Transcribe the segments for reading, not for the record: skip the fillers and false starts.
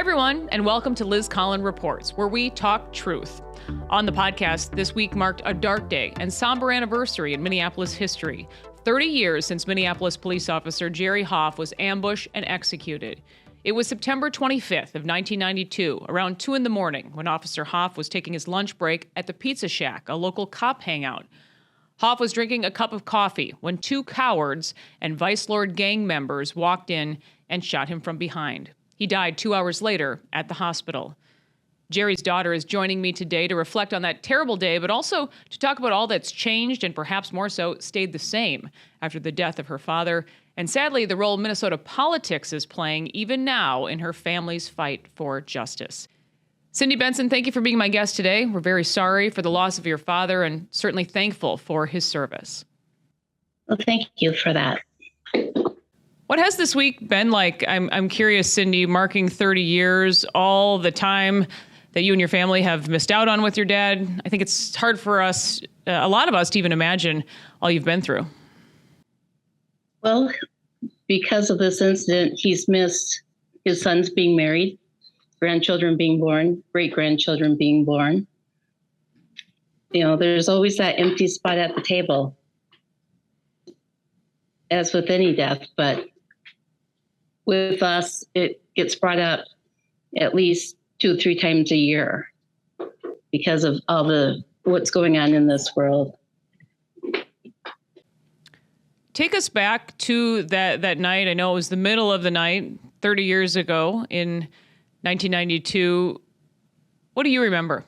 everyone, and welcome to Liz Collin Reports, where we talk truth. On the podcast, this week marked a dark day and somber anniversary in Minneapolis history. 30 years since Minneapolis police officer Jerry Haaf was ambushed and executed. It was September 25th of 1992, around 2 a.m, when Officer Haaf was taking his lunch break at the Pizza Shack, a local cop hangout. Haaf was drinking a cup of coffee when two cowards and Vice Lord gang members walked in and shot him from behind. He died 2 hours later at the hospital. Jerry's daughter is joining me today to reflect on that terrible day, but also to talk about all that's changed and perhaps more so stayed the same after the death of her father, and sadly, the role Minnesota politics is playing even now in her family's fight for justice. Cindy Benson, thank you for being my guest today. We're very sorry for the loss of your father and certainly thankful for his service. Well, thank you for that. What has this week been like? I'm curious, Cindy, marking 30 years, all the time that you and your family have missed out on with your dad. I think it's hard for us, a lot of us, to even imagine all you've been through. Well, because of this incident, he's missed his sons being married, grandchildren being born, great-grandchildren being born. You know, there's always that empty spot at the table, as with any death, but with us, it gets brought up at least 2 or 3 times a year because of all what's going on in this world. Take us back to that night. I know it was the middle of the night, 30 years ago in 1992. What do you remember?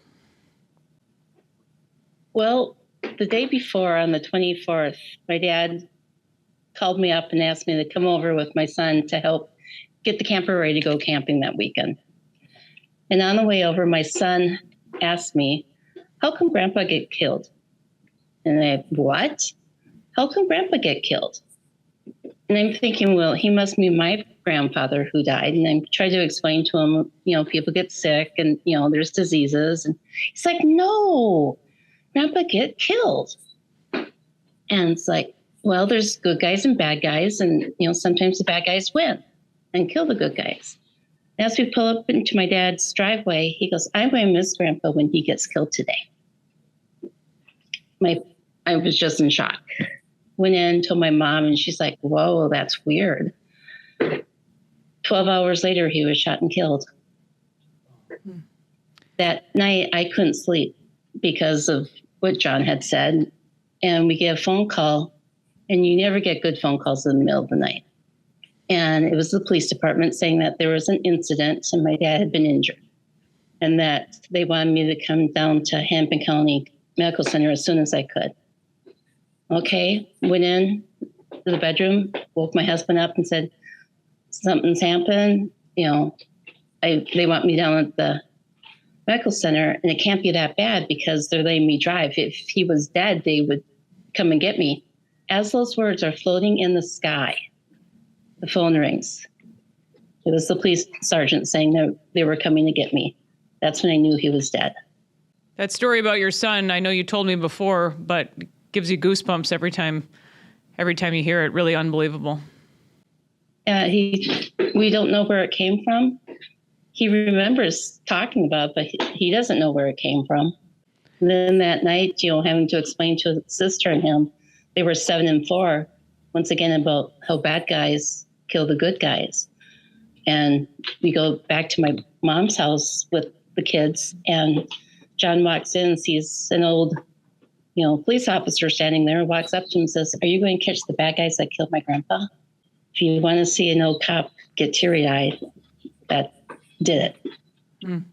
Well, the day before, on the 24th, my dad called me up and asked me to come over with my son to help get the camper ready to go camping that weekend. And on the way over, my son asked me, "How come Grandpa get killed?" And what? How come Grandpa get killed? And I'm thinking, well, he must be my grandfather who died. And I tried to explain to him, people get sick and, there's diseases. And he's like, "No, Grandpa get killed." And it's like, well, there's good guys and bad guys. And, sometimes the bad guys win and kill the good guys. As we pull up into my dad's driveway, he goes, "I'm going to miss Grandpa when he gets killed today." I was just in shock. Went in, told my mom, and she's like, "Whoa, that's weird." 12 hours later, he was shot and killed. That night, I couldn't sleep because of what John had said. And we get a phone call, and you never get good phone calls in the middle of the night. And it was the police department saying that there was an incident and my dad had been injured and that they wanted me to come down to Hennepin County Medical Center as soon as I could. Okay, went in to the bedroom, woke my husband up and said, "Something's happened. They want me down at the medical center, and it can't be that bad because they're letting me drive. If he was dead, they would come and get me." As those words are floating in the sky, the phone rings. It was the police sergeant saying that they were coming to get me. That's when I knew he was dead. That story about your son, I know you told me before, but gives you goosebumps every time you hear it. Really unbelievable. We don't know where it came from. He remembers talking about it, but he doesn't know where it came from. And then that night, having to explain to his sister and him, they were 7 and 4, once again, about how bad guys kill the good guys. And we go back to my mom's house with the kids, and John walks in and sees an old police officer standing there, walks up to him and says, "Are you going to catch the bad guys that killed my grandpa?" If you want to see an old cop get teary-eyed, that did it. Mm.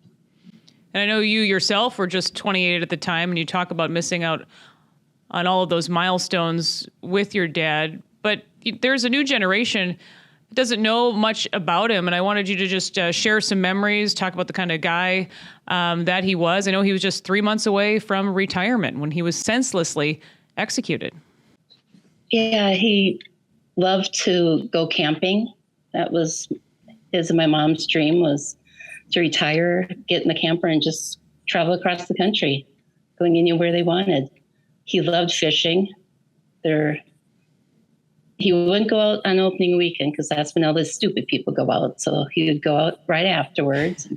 And I know you yourself were just 28 at the time, and you talk about missing out on all of those milestones with your dad. But there's a new generation that doesn't know much about him, and I wanted you to just share some memories, talk about the kind of guy that he was. I know he was just 3 months away from retirement when he was senselessly executed. Yeah, he loved to go camping. That was his and my mom's dream, was to retire, get in the camper, and just travel across the country, going anywhere they wanted. He loved fishing. He wouldn't go out on opening weekend because that's when all the stupid people go out. So he would go out right afterwards.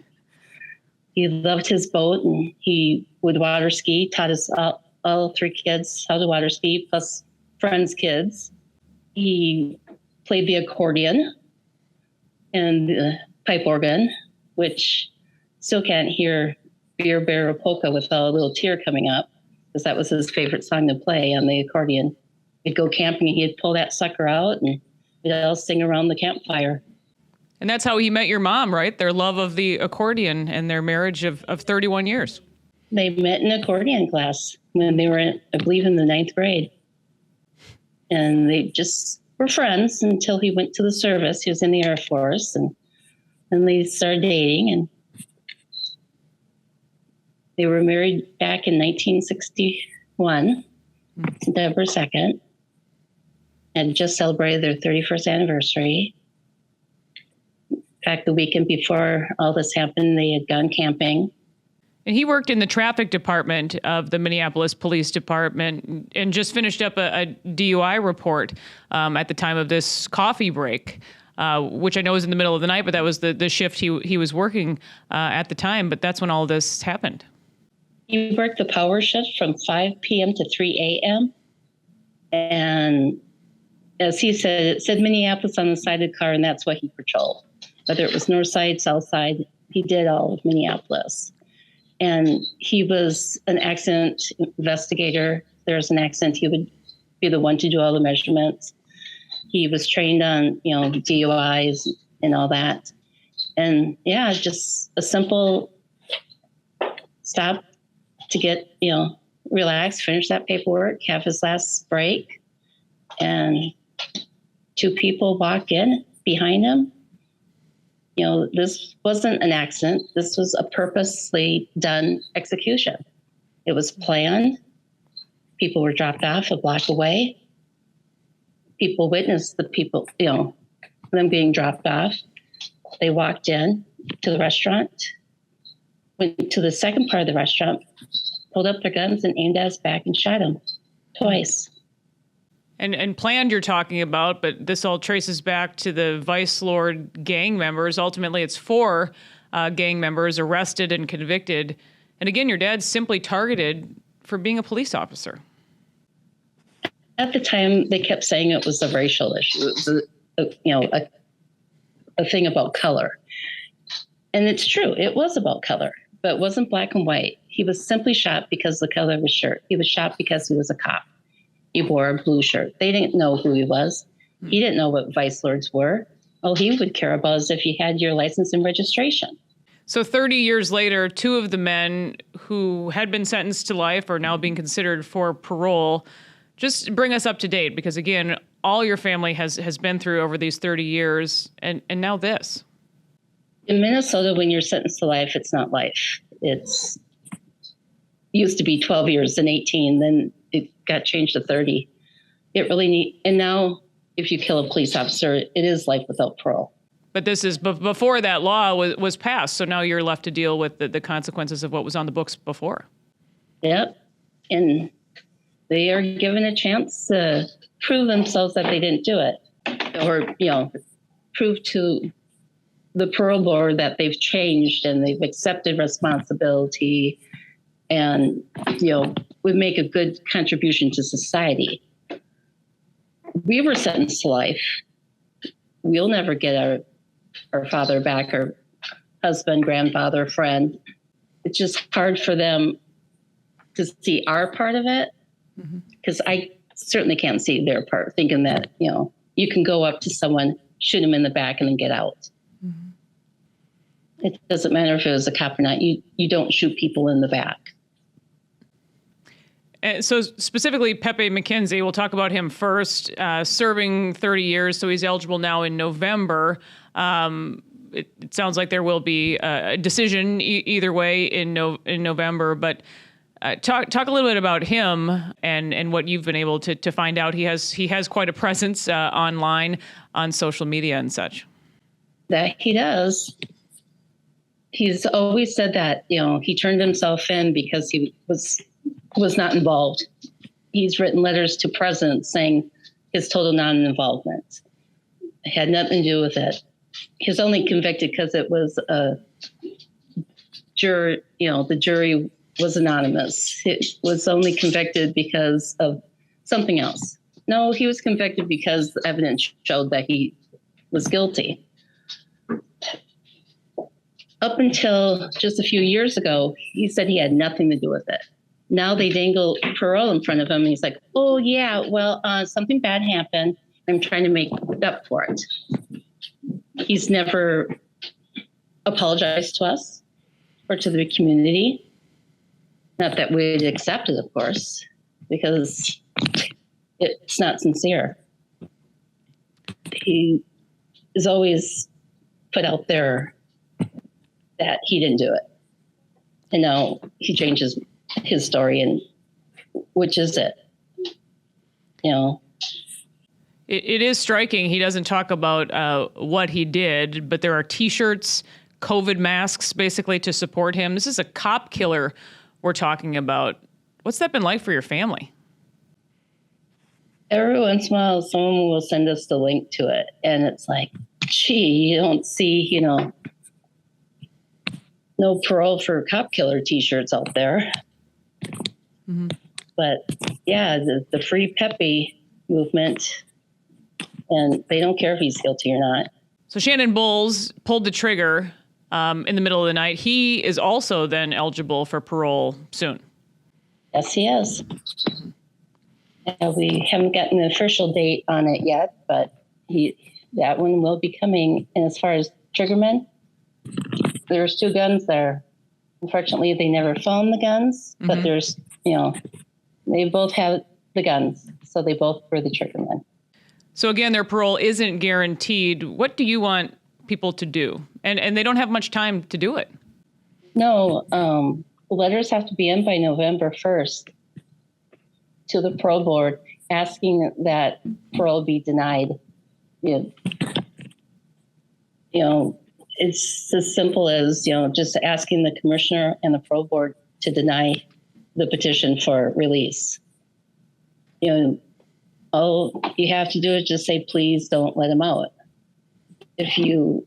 He loved his boat, and he would water ski, taught us all three kids how to water ski, plus friends' kids. He played the accordion and the pipe organ, which still can't hear Beer Bear Polka without a little tear coming up, because that was his favorite song to play on the accordion. He'd go camping and he'd pull that sucker out and we'd all sing around the campfire. And that's how he met your mom, right? Their love of the accordion and their marriage of 31 years. They met in accordion class when they were, I believe, in the 9th grade. And they just were friends until he went to the service. He was in the Air Force, and then they started dating, and they were married back in 1961, September 2nd, and just celebrated their 31st anniversary. In fact, the weekend before all this happened, they had gone camping. And he worked in the traffic department of the Minneapolis Police Department and just finished up a DUI report at the time of this coffee break, which I know was in the middle of the night, but that was the shift he was working at the time. But that's when all this happened. He worked the power shift from 5 p.m. to 3 a.m. And as he said, it said Minneapolis on the side of the car, and that's what he patrolled. Whether it was north side, south side, he did all of Minneapolis. And he was an accident investigator. If there's an accident, he would be the one to do all the measurements. He was trained on, DUIs and all that. And yeah, just a simple stop to get, relax, finish that paperwork, have his last break. And 2 people walk in behind him. This wasn't an accident. This was a purposely done execution. It was planned. People were dropped off a block away. People witnessed them being dropped off. They walked in to the restaurant, went to the second part of the restaurant, pulled up their guns and aimed at us back and shot him twice. And planned you're talking about, but this all traces back to the Vice Lord gang members. Ultimately, it's 4 gang members arrested and convicted. And again, your dad's simply targeted for being a police officer. At the time, they kept saying it was a racial issue. It was a thing about color. And it's true, it was about color, but it wasn't black and white. He was simply shot because of the color of his shirt. He was shot because he was a cop. He wore a blue shirt. They didn't know who he was. He didn't know what vice lords were. All he would care about is if you had your license and registration. So 30 years later, 2 of the men who had been sentenced to life are now being considered for parole. Just bring us up to date, because again, all your family has been through over these 30 years, and now this. In Minnesota, when you're sentenced to life, it's not life. It's used to be 12 years and 18, then it got changed to 30. And now if you kill a police officer, it is life without parole. But this is before that law was passed, so now you're left to deal with the consequences of what was on the books before. Yep. And they are given a chance to prove themselves that they didn't do it, or, prove to the parole board that they've changed and they've accepted responsibility and, would make a good contribution to society. We were sentenced to life. We'll never get our father back, our husband, grandfather, friend. It's just hard for them to see our part of it, because I certainly can't see their part, thinking that, you can go up to someone, shoot them in the back, and then get out. It doesn't matter if it was a cop or not. You don't shoot people in the back. So specifically, Pepe McKenzie, we'll talk about him first, serving 30 years, so he's eligible now in November. It sounds like there will be a decision either way in November, but talk a little bit about him and what you've been able to find out. He has quite a presence online, on social media and such. That he does. He's always said that, he turned himself in because he was not involved. He's written letters to presidents saying his total non-involvement. It had nothing to do with it. He was only convicted because it was a jury, the jury was anonymous. It was only convicted because of something else. No, he was convicted because the evidence showed that he was guilty. Up until just a few years ago, he said he had nothing to do with it. Now they dangle parole in front of him, and he's like, oh, yeah, well, something bad happened. I'm trying to make up for it. He's never apologized to us or to the community. Not that we'd accept it, of course, because it's not sincere. He is always put out there that he didn't do it. And now he changes his story, and which is it? It is striking. He doesn't talk about what he did, but there are T-shirts, COVID masks, basically to support him. This is a cop killer we're talking about. What's that been like for your family? Every once in a while, someone will send us the link to it, and it's like, gee, you don't see, no parole for cop killer T-shirts out there. Mm-hmm. But yeah, the Free Pepe movement, and they don't care if he's guilty or not. So Shannon Bowles pulled the trigger in the middle of the night. He is also then eligible for parole soon. Yes, he is. We haven't gotten an official date on it yet, but that one will be coming. And as far as triggermen, there's 2 guns there. Unfortunately, they never found the guns, but there's, they both have the guns, so they both were the triggermen. So again, their parole isn't guaranteed. What do you want people to do? And they don't have much time to do it. No, letters have to be in by November 1st to the parole board asking that parole be denied. It's as simple as, just asking the commissioner and the parole board to deny the petition for release. All you have to do is just say, please don't let him out. If you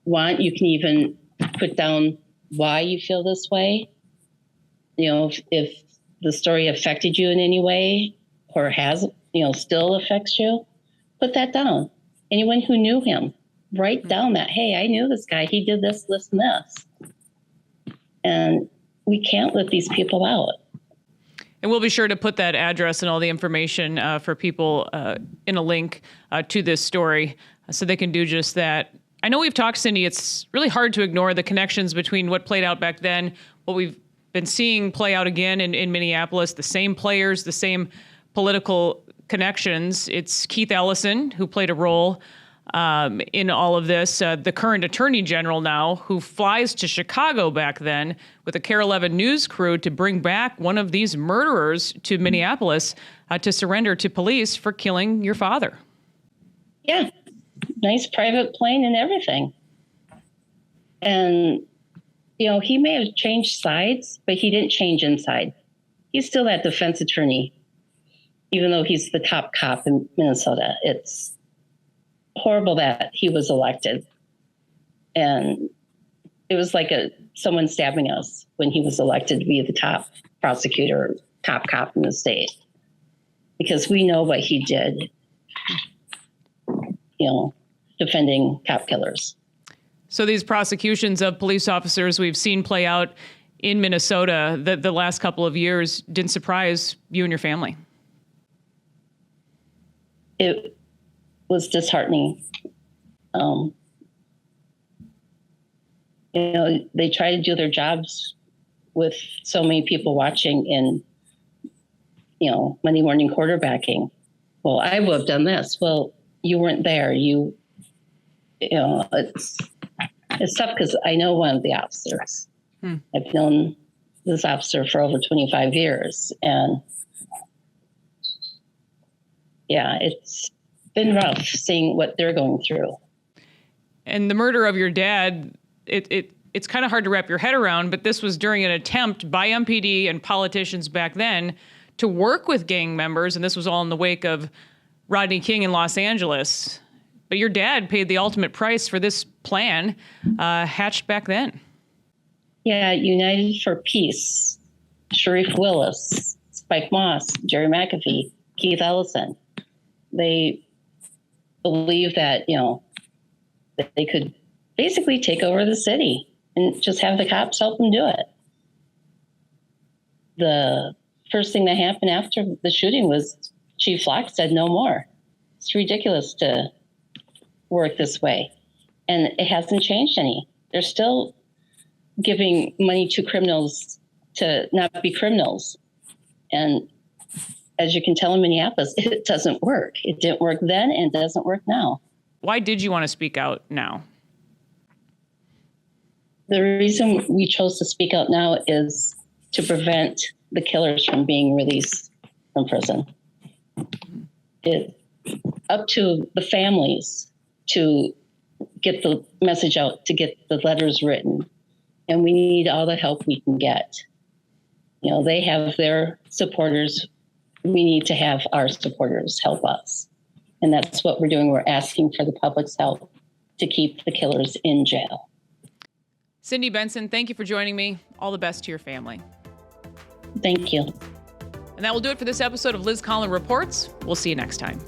want, you can even put down why you feel this way. If the story affected you in any way or has, still affects you, put that down. Anyone who knew him, write down that, hey, I knew this guy. He did this, this, and this. And we can't let these people out. And we'll be sure to put that address and all the information for people in a link to this story so they can do just that. I know we've talked, Cindy, it's really hard to ignore the connections between what played out back then, what we've been seeing play out again in Minneapolis, the same players, the same political connections. It's Keith Ellison who played a role in all of this, the current attorney general now, who flies to Chicago back then with a KARE 11 news crew to bring back one of these murderers to Minneapolis to surrender to police for killing your father. Yeah, nice private plane and everything. And, he may have changed sides, but he didn't change inside. He's still that defense attorney, even though he's the top cop in Minnesota. It's horrible that he was elected. And it was like someone stabbing us when he was elected to be the top prosecutor, top cop in the state. Because we know what he did, defending cop killers. So these prosecutions of police officers we've seen play out in Minnesota the last couple of years didn't surprise you and your family? It was disheartening. They try to do their jobs with so many people watching and, Monday morning quarterbacking. Well, I would have done this. Well, you weren't there. It's tough because I know one of the officers. I've known this officer for over 25 years. And yeah, it's been rough seeing what they're going through. And the murder of your dad, it's kind of hard to wrap your head around, but this was during an attempt by MPD and politicians back then to work with gang members, and this was all in the wake of Rodney King in Los Angeles. But your dad paid the ultimate price for this plan hatched back then. Yeah, United for Peace, Sharif Willis, Spike Moss, Jerry McAfee, Keith Ellison. They believed that, that they could basically take over the city and just have the cops help them do it. The first thing that happened after the shooting was Chief Flock said no more. It's ridiculous to work this way. And it hasn't changed any. They're still giving money to criminals to not be criminals. And as you can tell in Minneapolis, it doesn't work. It didn't work then and it doesn't work now. Why did you want to speak out now? The reason we chose to speak out now is to prevent the killers from being released from prison. It's up to the families to get the message out, to get the letters written. And we need all the help we can get. They have their supporters. We need to have our supporters help us. And that's what we're doing. We're asking for the public's help to keep the killers in jail. Cindy Benson, thank you for joining me. All the best to your family. Thank you. And that will do it for this episode of Liz Collin Reports. We'll see you next time.